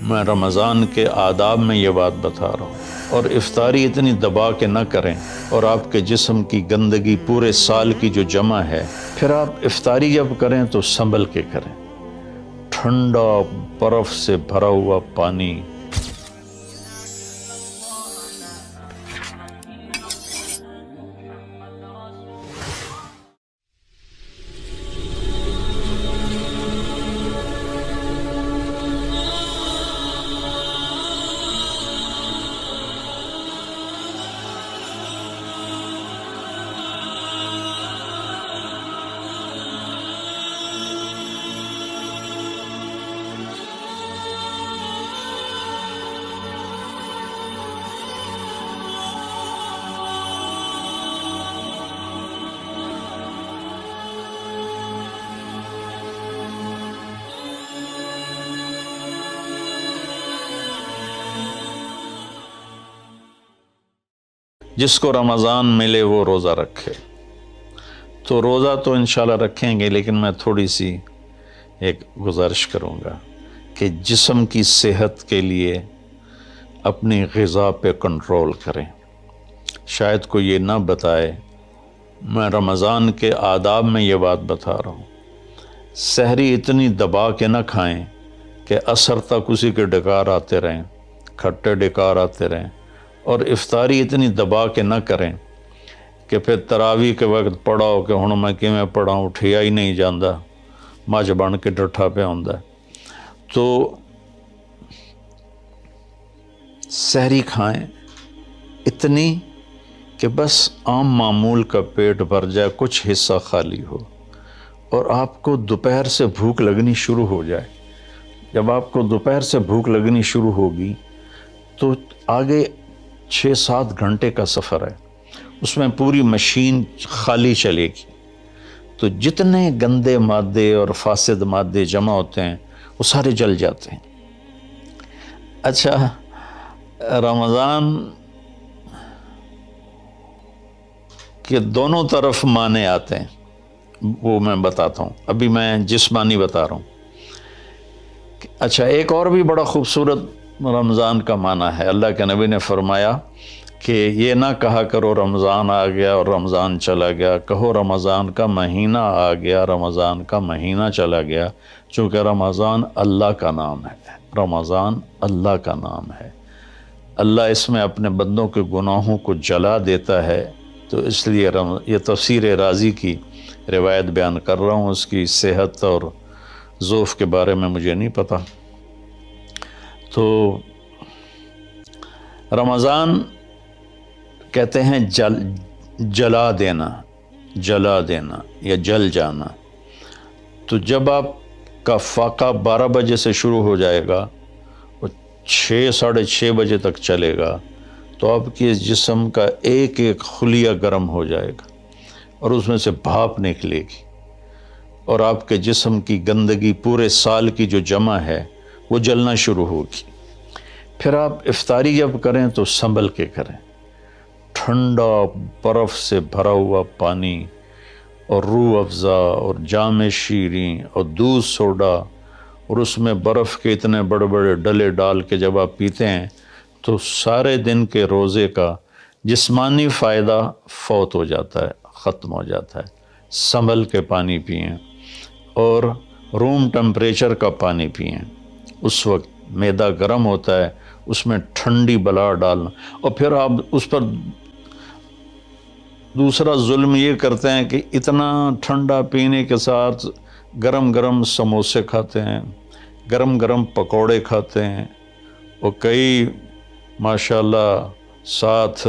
میں رمضان کے آداب میں یہ بات بتا رہا ہوں، اور افطاری اتنی دبا کے نہ کریں، اور آپ کے جسم کی گندگی پورے سال کی جو جمع ہے، پھر آپ افطاری جب کریں تو سنبھل کے کریں۔ ٹھنڈا برف سے بھرا ہوا پانی، جس کو رمضان ملے وہ روزہ رکھے۔ تو روزہ تو انشاءاللہ رکھیں گے، لیکن میں تھوڑی سی ایک گزارش کروں گا کہ جسم کی صحت کے لیے اپنی غذا پہ کنٹرول کریں۔ شاید کوئی یہ نہ بتائے، میں رمضان کے آداب میں یہ بات بتا رہا ہوں، سحری اتنی دبا کے نہ کھائیں کہ عصر تک اسی کے ڈکار آتے رہیں، کھٹے ڈکار آتے رہیں، اور افطاری اتنی دبا کے نہ کریں کہ پھر تراویح کے وقت پڑھاؤ کہ ہن میں کیویں پڑھاؤں، اٹھیا ہی نہیں جاندہ، مجھ بن کے ڈٹھا پہ ہوندا۔ تو سحری کھائیں اتنی کہ بس عام معمول کا پیٹ بھر جائے، کچھ حصہ خالی ہو، اور آپ کو دوپہر سے بھوک لگنی شروع ہو جائے۔ جب آپ کو دوپہر سے بھوک لگنی شروع ہوگی تو آگے 6-7 گھنٹے کا سفر ہے، اس میں پوری مشین خالی چلے گی، تو جتنے گندے مادے اور فاسد مادے جمع ہوتے ہیں وہ سارے جل جاتے ہیں۔ اچھا، رمضان کے دونوں طرف معنی آتے ہیں، وہ میں بتاتا ہوں، ابھی میں جسمانی بتا رہا ہوں۔ اچھا، ایک اور بھی بڑا خوبصورت رمضان کا معنی ہے۔ اللہ کے نبی نے فرمایا کہ یہ نہ کہا کرو رمضان آ گیا اور رمضان چلا گیا، کہو رمضان کا مہینہ آ گیا، رمضان کا مہینہ چلا گیا، چونکہ رمضان اللہ کا نام ہے، رمضان اللہ کا نام ہے۔ اللہ اس میں اپنے بندوں کے گناہوں کو جلا دیتا ہے، تو اس لیے یہ تفسیر رازی کی روایت بیان کر رہا ہوں، اس کی صحت اور ضعف کے بارے میں مجھے نہیں پتہ۔ تو رمضان کہتے ہیں جلا دینا، جلا دینا یا جل جانا۔ تو جب آپ کا فاقہ 12 بجے سے شروع ہو جائے گا اور 6-6:30 بجے تک چلے گا، تو آپ کے جسم کا ایک ایک خلیہ گرم ہو جائے گا اور اس میں سے بھاپ نکلے گی، اور آپ کے جسم کی گندگی پورے سال کی جو جمع ہے وہ جلنا شروع ہوگی۔ پھر آپ افطاری جب کریں تو سنبھل کے کریں۔ ٹھنڈا برف سے بھرا ہوا پانی اور روح افزا اور جام شیریں اور دودھ سوڈا، اور اس میں برف کے اتنے بڑے بڑے ڈلے ڈال کے جب آپ پیتے ہیں تو سارے دن کے روزے کا جسمانی فائدہ فوت ہو جاتا ہے، ختم ہو جاتا ہے۔ سنبھل کے پانی پئیں، اور روم ٹمپریچر کا پانی پئیں۔ اس وقت معدہ گرم ہوتا ہے، اس میں ٹھنڈی بلا ڈالنا، اور پھر آپ اس پر دوسرا ظلم یہ کرتے ہیں کہ اتنا ٹھنڈا پینے کے ساتھ گرم گرم سموسے کھاتے ہیں، گرم گرم پکوڑے کھاتے ہیں، اور کئی ماشاءاللہ ساتھ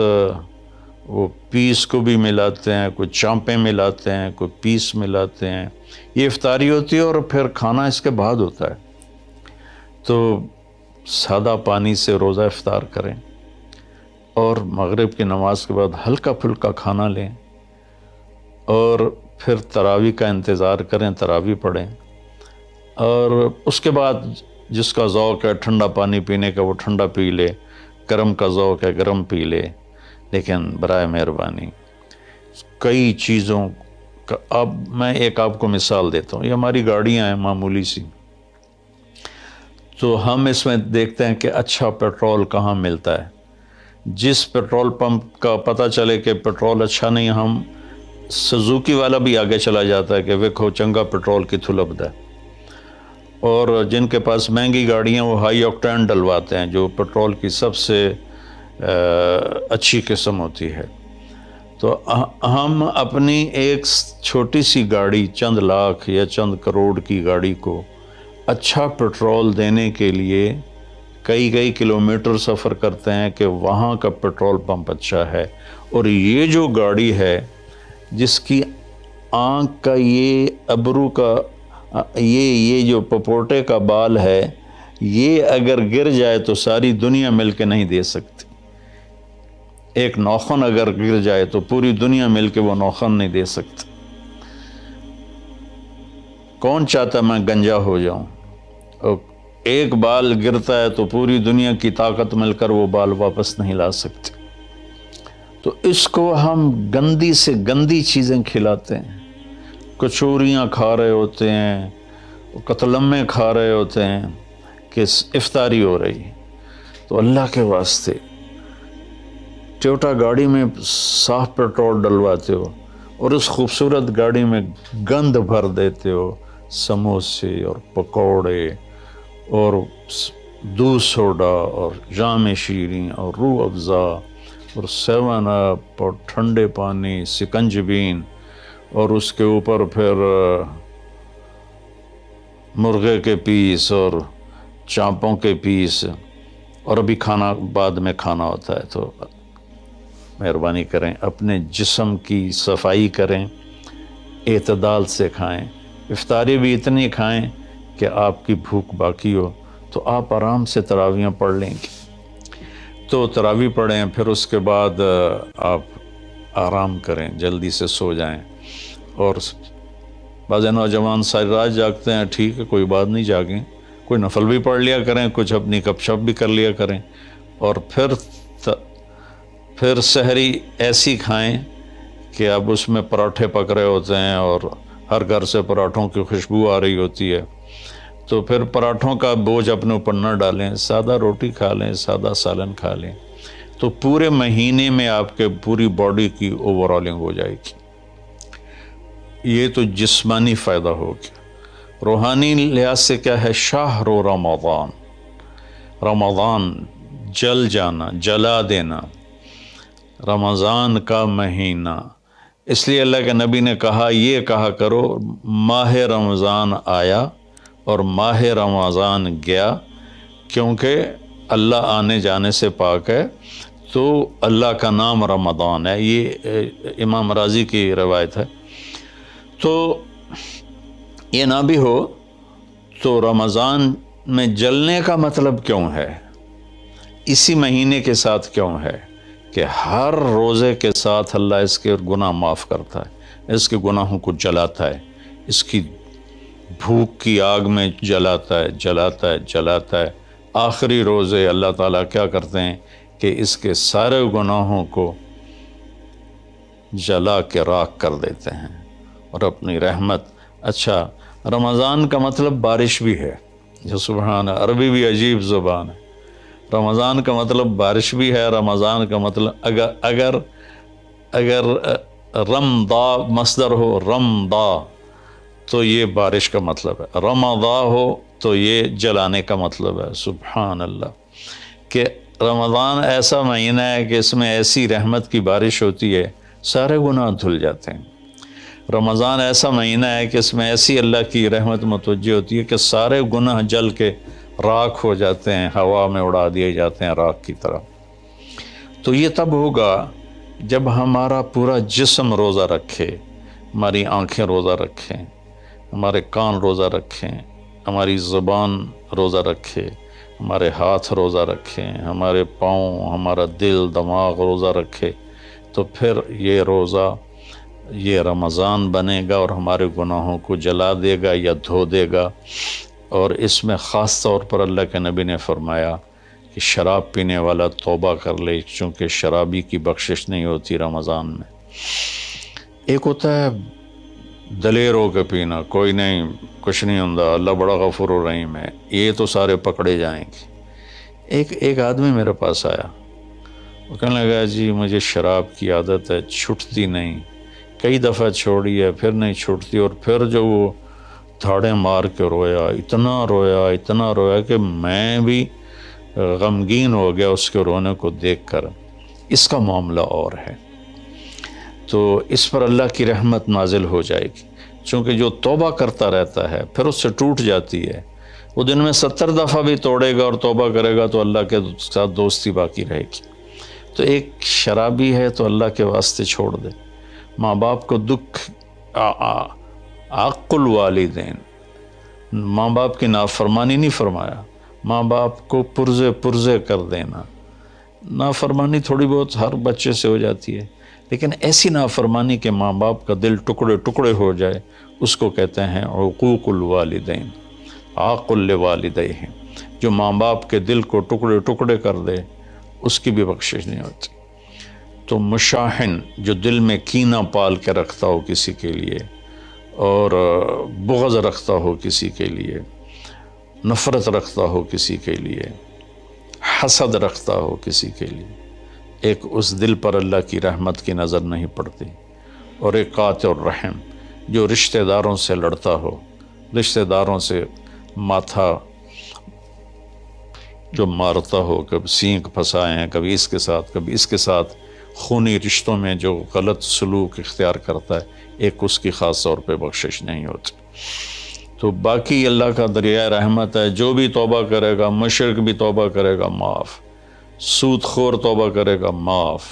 وہ پیس کو بھی ملاتے ہیں، کوئی چانپیں ملاتے ہیں، کوئی پیس ملاتے ہیں۔ یہ افطاری ہوتی ہے، اور پھر کھانا اس کے بعد ہوتا ہے۔ تو سادہ پانی سے روزہ افطار کریں، اور مغرب کی نماز کے بعد ہلکا پھلکا کھانا لیں، اور پھر تراویح کا انتظار کریں، تراویح پڑھیں، اور اس کے بعد جس کا ذوق ہے ٹھنڈا پانی پینے کا وہ ٹھنڈا پی لے، گرم کا ذوق ہے گرم پی لے، لیکن برائے مہربانی کئی چیزوں کا، اب میں ایک آپ کو مثال دیتا ہوں۔ یہ ہماری گاڑیاں ہیں معمولی سی، تو ہم اس میں دیکھتے ہیں کہ اچھا پیٹرول کہاں ملتا ہے. جس پیٹرول پمپ کا پتہ چلے کہ پیٹرول اچھا نہیں، ہم سزوکی والا بھی آگے چلا جاتا ہے کہ ویکھو چنگا پیٹرول کی تھلب ہے. اور جن کے پاس مہنگی گاڑیاں وہ ہائی آکٹین ڈلواتے ہیں، جو پیٹرول کی سب سے اچھی قسم ہوتی ہے. تو ہم اپنی ایک چھوٹی سی گاڑی، چند لاکھ یا چند کروڑ کی گاڑی کو اچھا پیٹرول دینے کے لیے کئی کلومیٹر سفر کرتے ہیں کہ وہاں کا پیٹرول پمپ اچھا ہے. اور یہ جو گاڑی ہے جس کی آنکھ کا یہ ابرو کا یہ جو پپوٹے کا بال ہے، یہ اگر گر جائے تو ساری دنیا مل کے نہیں دے سکتی. ایک ناخن اگر گر جائے تو پوری دنیا مل کے وہ ناخن نہیں دے سکتی. کون چاہتا میں گنجا ہو جاؤں؟ ایک بال گرتا ہے تو پوری دنیا کی طاقت مل کر وہ بال واپس نہیں لا سکتی. تو اس کو ہم گندی سے گندی چیزیں کھلاتے ہیں. کچوریاں کھا رہے ہوتے ہیں، قتلمے کھا رہے ہوتے ہیں کہ افطاری ہو رہی. تو اللہ کے واسطے ٹویوٹا گاڑی میں صاف پیٹرول ڈلواتے ہو اور اس خوبصورت گاڑی میں گند بھر دیتے ہو، سموسے اور پکوڑے اور دودھ سوڈا اور جام شیریں اور روح افزا اور 7 اپ اور ٹھنڈے پانی، سکنجبین، اور اس کے اوپر پھر مرغے کے پیس اور چانپوں کے پیس، اور ابھی کھانا بعد میں کھانا ہوتا ہے. تو مہربانی کریں اپنے جسم کی صفائی کریں، اعتدال سے کھائیں. افطاری بھی اتنی کھائیں کہ آپ کی بھوک باقی ہو. تو آپ آرام سے تراویحیں پڑھ لیں گے. تو تراویح پڑھیں، پھر اس کے بعد آپ آرام کریں، جلدی سے سو جائیں. اور بعض نوجوان ساری رات جاگتے ہیں، ٹھیک ہے کوئی بات نہیں، جاگیں، کوئی نفل بھی پڑھ لیا کریں، کچھ اپنی گپ شپ بھی کر لیا کریں. اور پھر سحری ایسی کھائیں کہ اب اس میں پراٹھے پک رہے ہوتے ہیں اور ہر گھر سے پراٹھوں کی خوشبو آ رہی ہوتی ہے. تو پھر پراٹھوں کا بوجھ اپنے اوپر نہ ڈالیں، سادہ روٹی کھا لیں، سادہ سالن کھا لیں. تو پورے مہینے میں آپ کے پوری باڈی کی اوورالنگ ہو جائے گی. یہ تو جسمانی فائدہ ہو گیا. روحانی لحاظ سے کیا ہے؟ شہر رمضان، رمضان جل جانا، جلا دینا، رمضان کا مہینہ. اس لیے اللہ کے نبی نے کہا، یہ کہا کرو ماہ رمضان آیا اور ماہ رمضان گیا، کیونکہ اللہ آنے جانے سے پاک ہے. تو اللہ کا نام رمضان ہے. یہ امام راضی کی روایت ہے. تو یہ نہ بھی ہو تو رمضان میں جلنے کا مطلب کیوں ہے؟ اسی مہینے کے ساتھ کیوں ہے کہ ہر روزے کے ساتھ اللہ اس کے گناہ معاف کرتا ہے، اس کے گناہوں کو جلاتا ہے، اس کی بھوک کی آگ میں جلاتا ہے، جلاتا ہے، جلاتا ہے. آخری روزے اللہ تعالیٰ کیا کرتے ہیں کہ اس کے سارے گناہوں کو جلا کے راکھ کر دیتے ہیں اور اپنی رحمت. اچھا، رمضان کا مطلب بارش بھی ہے. جو سبحان، عربی بھی عجیب زبان ہے. رمضان کا مطلب بارش بھی ہے. رمضان کا مطلب اگر رمضا مصدر ہو، رمضا، تو یہ بارش کا مطلب ہے. رمضا ہو تو یہ جلانے کا مطلب ہے. سبحان اللہ، کہ رمضان ایسا مہینہ ہے کہ اس میں ایسی رحمت کی بارش ہوتی ہے، سارے گناہ دھل جاتے ہیں. رمضان ایسا مہینہ ہے کہ اس میں ایسی اللہ کی رحمت متوجہ ہوتی ہے کہ سارے گناہ جل کے راکھ ہو جاتے ہیں، ہوا میں اڑا دیے جاتے ہیں راکھ کی طرح. تو یہ تب ہوگا جب ہمارا پورا جسم روزہ رکھے، ہماری آنکھیں روزہ رکھیں، ہمارے کان روزہ رکھیں، ہماری زبان روزہ رکھے، ہمارے ہاتھ روزہ رکھیں، ہمارے پاؤں، ہمارا دل، دماغ روزہ رکھے. تو پھر یہ روزہ، یہ رمضان بنے گا اور ہمارے گناہوں کو جلا دے گا یا دھو دے گا. اور اس میں خاص طور پر اللہ کے نبی نے فرمایا کہ شراب پینے والا توبہ کر لے، چونکہ شرابی کی بخشش نہیں ہوتی رمضان میں. ایک ہوتا ہے دلیر ہو کے پینا، کوئی نہیں، کچھ نہیں ہوندا، اللہ بڑا غفور و رحیم ہے، یہ تو سارے پکڑے جائیں گے۔ ایک آدمی میرے پاس آیا، وہ کہنے لگا جی مجھے شراب کی عادت ہے، چھٹتی نہیں، کئی دفعہ چھوڑی ہے پھر نہیں چھوٹتی، اور پھر جو وہ دھاڑے مار کے رویا، اتنا رویا کہ میں بھی غمگین ہو گیا اس کے رونے کو دیکھ کر۔ اس کا معاملہ اور ہے، تو اس پر اللہ کی رحمت نازل ہو جائے گی، چونکہ جو توبہ کرتا رہتا ہے پھر اس سے ٹوٹ جاتی ہے، وہ دن میں 70 دفعہ بھی توڑے گا اور توبہ کرے گا تو اللہ کے ساتھ دوستی باقی رہے گی۔ تو ایک شرابی ہے تو اللہ کے واسطے چھوڑ دے۔ ماں باپ کو دکھ، عق الوالدین، ماں باپ کی نافرمانی نہیں فرمایا، ماں باپ کو پرزے کر دینا۔ نافرمانی تھوڑی بہت ہر بچے سے ہو جاتی ہے، لیکن ایسی نافرمانی کہ ماں باپ کا دل ٹکڑے ٹکڑے ہو جائے، اس کو کہتے ہیں عقوق الوالدین، عاق لوالدیہ۔ جو ماں باپ کے دل کو ٹکڑے ٹکڑے کر دے اس کی بھی بخشش نہیں ہوتی۔ تو مشاحن، جو دل میں کینہ پال کے رکھتا ہو کسی کے لیے، اور بغض رکھتا ہو کسی کے لیے، نفرت رکھتا ہو کسی کے لیے، حسد رکھتا ہو کسی کے لیے، ایک اس دل پر اللہ کی رحمت کی نظر نہیں پڑتی۔ اور ایک قاطع الرحم، جو رشتہ داروں سے لڑتا ہو، رشتہ داروں سے ماتھا جو مارتا ہو، کبھی سینگ پھنسائے ہیں، کبھی اس کے ساتھ کبھی اس کے ساتھ، خونی رشتوں میں جو غلط سلوک اختیار کرتا ہے، ایک اس کی خاص طور پہ بخشش نہیں ہوتی۔ تو باقی اللہ کا دریائے رحمت ہے، جو بھی توبہ کرے گا، مشرک بھی توبہ کرے گا معاف، سود خور توبہ کرے گا معاف،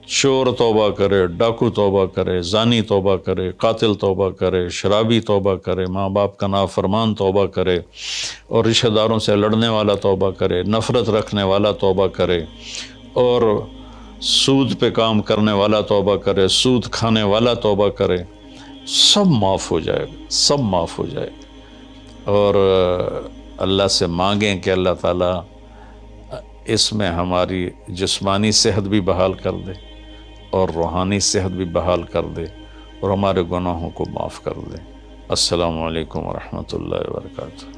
چور توبہ کرے، ڈاکو توبہ کرے، زانی توبہ کرے، قاتل توبہ کرے، شرابی توبہ کرے، ماں باپ کا نافرمان توبہ کرے، اور رشتہ داروں سے لڑنے والا توبہ کرے، نفرت رکھنے والا توبہ کرے، اور سود پہ کام کرنے والا توبہ کرے، سود کھانے والا توبہ کرے، سب معاف ہو جائے گا، سب معاف ہو جائے گا۔ اور اللہ سے مانگیں کہ اللہ تعالیٰ اس میں ہماری جسمانی صحت بھی بحال کر دے اور روحانی صحت بھی بحال کر دے، اور ہمارے گناہوں کو معاف کر دے۔ السلام علیکم ورحمۃ اللہ وبرکاتہ۔